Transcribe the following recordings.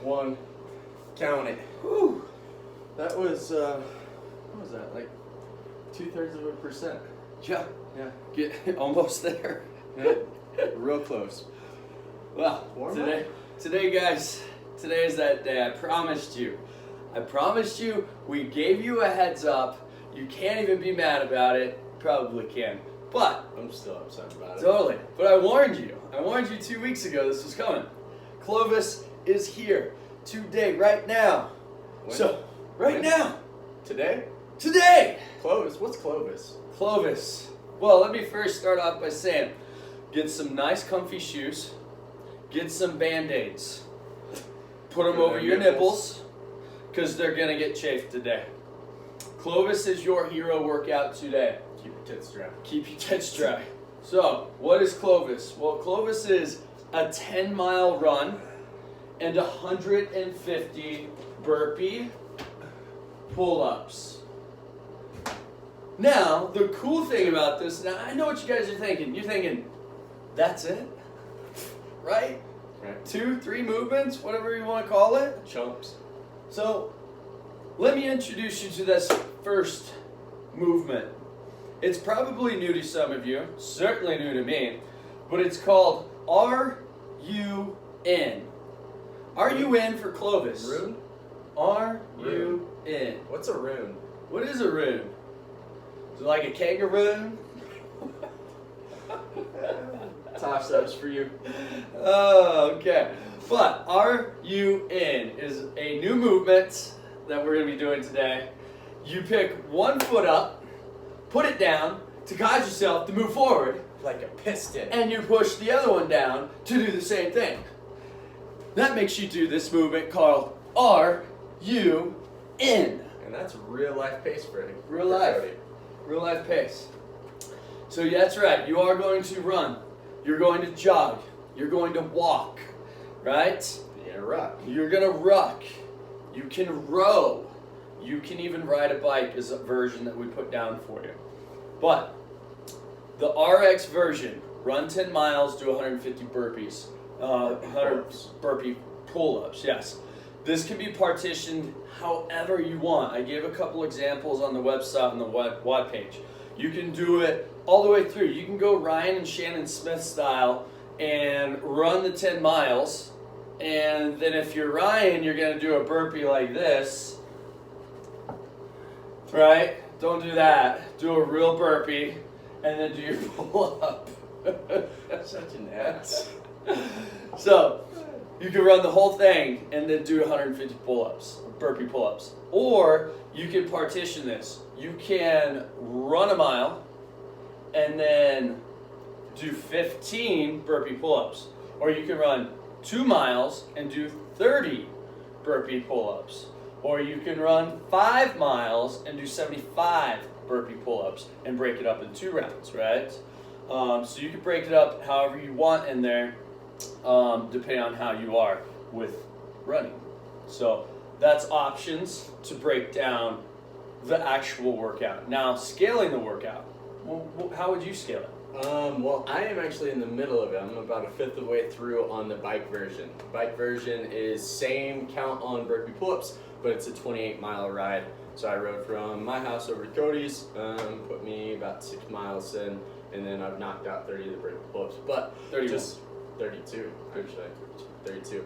1. Count it. Whew. That was, what was that, like 0.2%? Yeah. Yeah. Get almost there. Yeah. Real close. Well, today guys, today is that day. I promised you, we gave you a heads up. You can't even be mad about it. Probably can. But I'm still upset about it. totally. But I warned you. 2 weeks ago this was coming. Clovis is here today, right now. When? So, right When? now. Today? Today. Clovis. What's Clovis? Clovis. Well, let me first start off by saying, get some nice comfy shoes. Get some Band-Aids. Put them over your nipples, because they're going to get chafed today. Clovis is your hero workout today. Keep your tits dry. Keep your tits dry. So, what is Clovis? Well, Clovis is a 10-mile run and 150 burpee pull-ups. Now, the cool thing about this, now I know what you guys are thinking. You're thinking, that's it? Right? Right. 2, 3 movements, whatever you want to call it. Chumps. So, let me introduce you to this first movement. It's probably new to some of you, certainly new to me, but it's called R-U-N. R-U-N for Clovis. Rune? R-U-N. What's a rune? What is a rune? Is it like a kangaroo? Tosh, that was for you. Oh, okay. But R-U-N is a new movement that we're going to be doing today. You pick one foot up, put it down to cause yourself to move forward, Like a piston. and you push the other one down to do the same thing. That makes you do this movement called R-U-N. And that's real life pace for it. Real life. Real life pace. So yeah, that's right. You are going to run. You're going to jog. You're going to walk. Right? Yeah, rock. You're going to ruck. You can row. You can even ride a bike is a version that we put down for you. But the RX version, run 10 miles, do 150 burpees. 100 burpee pull-ups, yes. This can be partitioned however you want. I gave a couple examples on the website on the WOD page. You can do it all the way through. You can go Ryan and Shannon Smith style and run the 10 miles. And then if you're Ryan, you're going to do a burpee like this. Right? Don't do that. Do a real burpee and then do your pull-up. Such an ass. So, you can run the whole thing and then do 150 pull-ups, burpee pull-ups. Or you can partition this. You can run a mile and then do 15 burpee pull-ups. Or you can run 2 miles and do 30 burpee pull-ups. Or you can run 5 miles and do 75 burpee pull-ups and break it up in 2 rounds, right? So you can break it up however you want in there, depending on how you are with running. So that's options to break down the actual workout. Now, scaling the workout, well, how would you scale it? Well, I am actually in the middle of it. I'm about a fifth of the way through on the bike version. Bike version is same count on burpee pull-ups, but it's a 28-mile ride. So I rode from my house over to Cody's, put me about 6 miles in, and then I've knocked out 30 of the burpee pull-ups. But 32, actually, 32.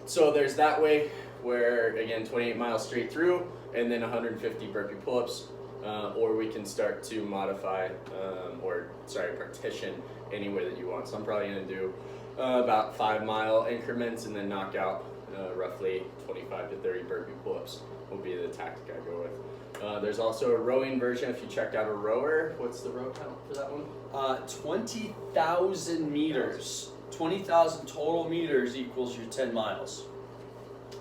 So there's that way where, again, 28 miles straight through, and then 150 burpee pull-ups. Or we can start to modify, partition any way that you want. So I'm probably going to do about 5-mile increments and then knock out roughly 25 to 30 burpee pull-ups will be the tactic I go with. There's also a rowing version. If you checked out a rower, what's the row count for that one? 20,000 meters. 20,000 total meters equals your 10 miles.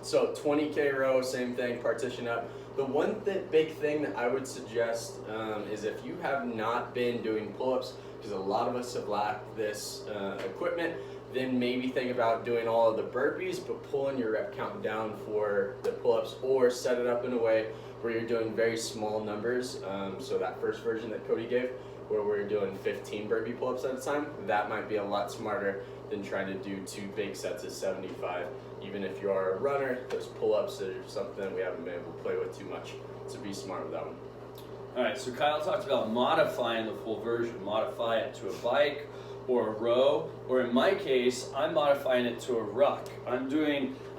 So 20K row, same thing, partition up. The one big thing that I would suggest is if you have not been doing pull-ups, because a lot of us have lacked this equipment, then maybe think about doing all of the burpees, but pulling your rep count down for the pull-ups, or set it up in a way where you're doing very small numbers. So that first version that Cody gave, where we're doing 15 burpee pull-ups at a time, that might be a lot smarter than trying to do 2 big sets of 75. even if you are a runner, those pull-ups are something that we haven't been able to play with too much. So be smart with that one. All right, so Kyle talked about modifying the full version, modify it to a bike or a row, or in my case, I'm modifying it to a ruck. I'm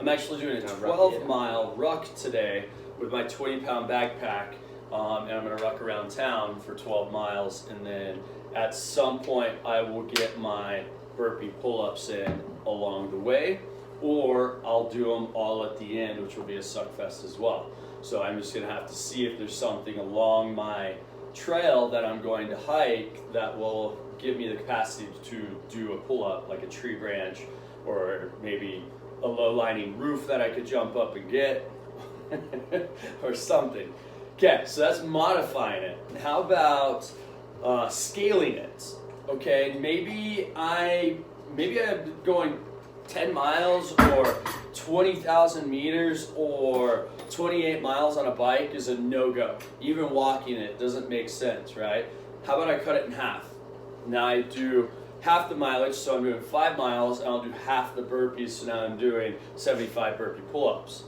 actually doing a 12-mile ruck today with my 20-pound backpack, and I'm gonna ruck around town for 12 miles, and then at some point I will get my burpee pull-ups in along the way, or I'll do them all at the end, which will be a suck fest as well. So I'm just gonna have to see if there's something along my trail that I'm going to hike that will give me the capacity to do a pull-up, like a tree branch, or maybe a low-lining roof that I could jump up and get, or something. Okay, so that's modifying it. How about scaling it? Okay, maybe I'm going 10 miles or 20,000 meters or 28 miles on a bike is a no-go. Even walking it doesn't make sense, right? How about I cut it in half? Now I do half the mileage, so I'm doing 5 miles, and I'll do half the burpees, so now I'm doing 75 burpee pull-ups.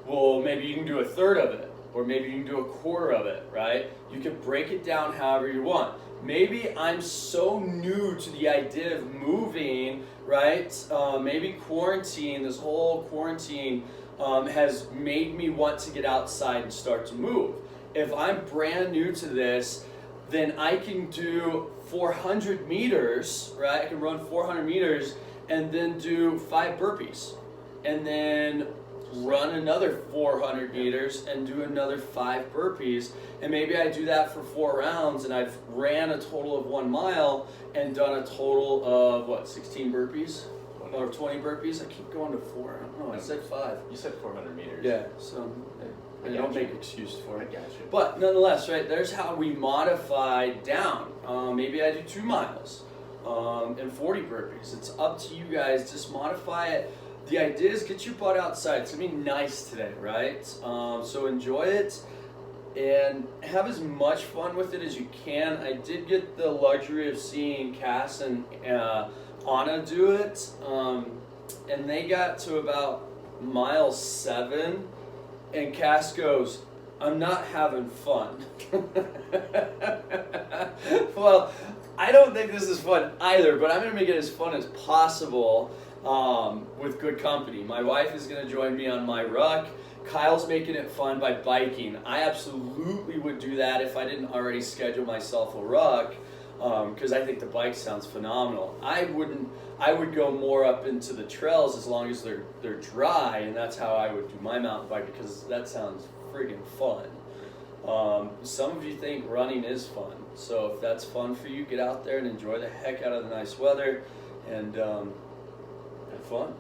Well, maybe you can do a third of it, or maybe you can do a quarter of it, right? You can break it down however you want. Maybe I'm so new to the idea of moving, right? Maybe this whole quarantine has made me want to get outside and start to move. If I'm brand new to this, then I can do 400 meters, right? I can run 400 meters and then do 5 burpees, and then run another 400 meters and do another 5 burpees, and maybe I do that for 4 rounds, and I've ran a total of 1 mile and done a total of 16 burpees or 20 burpees. I keep going to 4. I don't know. I said 5. You said 400 meters. Yeah. So I don't make excuses for it. I got you. But nonetheless, right? There's how we modify down. Maybe I do 2 miles and 40 burpees. It's up to you guys. Just modify it. The idea is get your butt outside. It's gonna be nice today, right? So enjoy it and have as much fun with it as you can. I did get the luxury of seeing Cass and Anna do it, and they got to about mile 7, and Cass goes, "I'm not having fun." Well, I don't think this is fun either, but I'm gonna make it as fun as possible. With good company. My wife is going to join me on my ruck. Kyle's making it fun by biking. I absolutely would do that if I didn't already schedule myself a ruck, because I think the bike sounds phenomenal. I would go more up into the trails as long as they're dry, and that's how I would do my mountain bike, because that sounds friggin' fun. Some of you think running is fun, so if that's fun for you, get out there and enjoy the heck out of the nice weather, and have fun.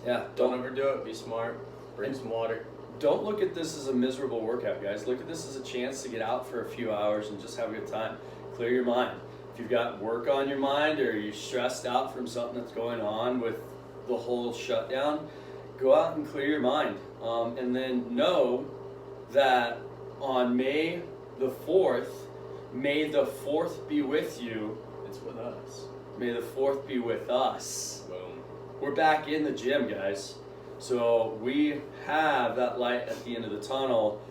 Yeah. Don't overdo it. Be smart. Bring some water. Don't look at this as a miserable workout, guys. Look at this as a chance to get out for a few hours and just have a good time. Clear your mind. If you've got work on your mind, or you're stressed out from something that's going on with the whole shutdown, go out and clear your mind. And then know that on May the 4th, may the 4th be with you. It's with us. May the 4th be with us. Boom. We're back in the gym, guys. So we have that light at the end of the tunnel.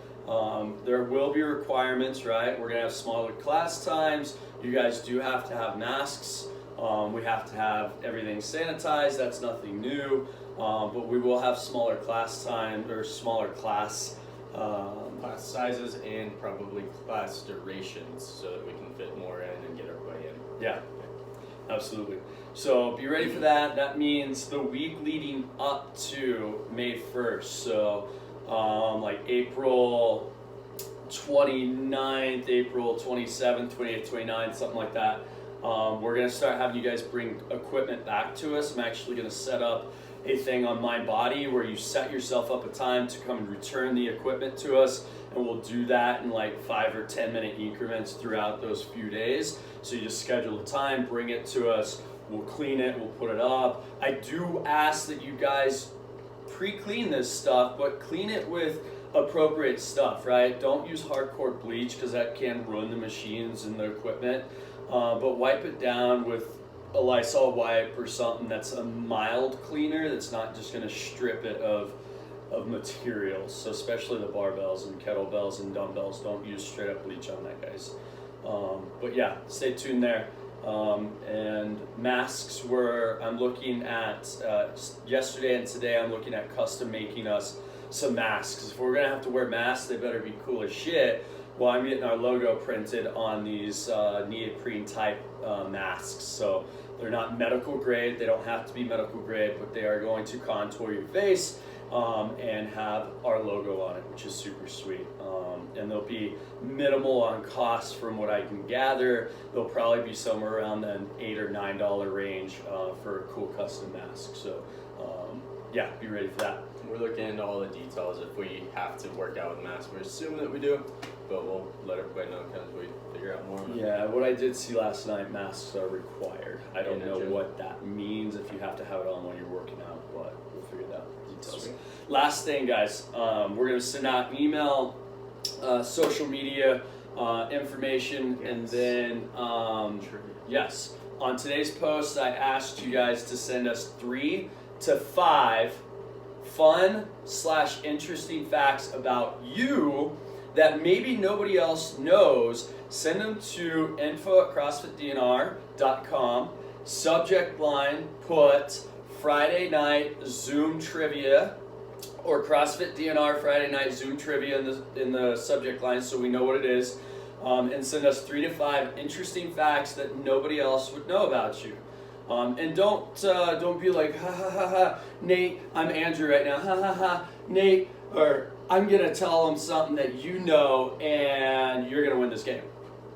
There will be requirements, right? We're gonna have smaller class times. You guys do have to have masks. We have to have everything sanitized. That's nothing new. But we will have smaller class time, or smaller class sizes, and probably class durations, so that we can fit more in and get everybody in. Yeah. Absolutely. So be ready for that. That means the week leading up to May 1st. So like April 29th, April 27th, 28th, 29th, something like that. We're going to start having you guys bring equipment back to us. I'm actually going to set up a thing on My Body where you set yourself up a time to come and return the equipment to us, and we'll do that in like 5 or 10 minute increments throughout those few days. So you just schedule a time, bring it to us, we'll clean it, we'll put it up. I do ask that you guys pre-clean this stuff, but clean it with appropriate stuff, right? Don't use hardcore bleach, because that can ruin the machines and the equipment, but wipe it down with a Lysol wipe or something that's a mild cleaner that's not just going to strip it of materials. So especially the barbells and kettlebells and dumbbells, don't use straight up bleach on that, guys. But yeah, stay tuned there. And masks I'm looking at yesterday and today I'm looking at custom making us some masks. If we're gonna have to wear masks, they better be cool as shit. Well, I'm getting our logo printed on these neoprene type masks. So they're not medical grade, they don't have to be medical grade, but they are going to contour your face and have our logo on it, which is super sweet. And they'll be minimal on cost from what I can gather. They'll probably be somewhere around the $8 or $9 range for a cool custom mask. So yeah, be ready for that. We're looking into all the details if we have to work out with masks. We're assuming that we do, but we'll let everybody know kind of as we figure out more. Yeah, what I did see last night, masks are required. I don't know what that means if you have to have it on when you're working out, but we'll figure that details. Sweet. Last thing, guys, we're gonna send out an email, social media information, and then yes, on today's post, I asked you guys to send us 3 to 5 fun/interesting facts about you that maybe nobody else knows. Send them to info@crossfitdnr.com. Subject line, put Friday night Zoom trivia or CrossFit DNR Friday night Zoom trivia in the subject line so we know what it is. And send us 3 to 5 interesting facts that nobody else would know about you. And don't be like, ha ha ha ha, Nate, I'm Andrew right now, ha ha ha, Nate, or I'm gonna tell them something that you know and you're gonna win this game.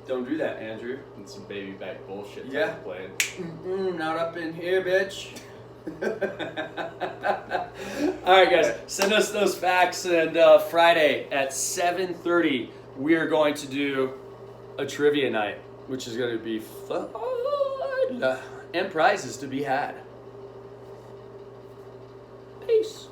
Don't do that, Andrew. And some baby back bullshit. Yeah. Playing. Not up in here, bitch. All right, guys, send us those facts, and Friday at 7:30 we are going to do a trivia night, which is going to be fun. And prizes to be had. Peace.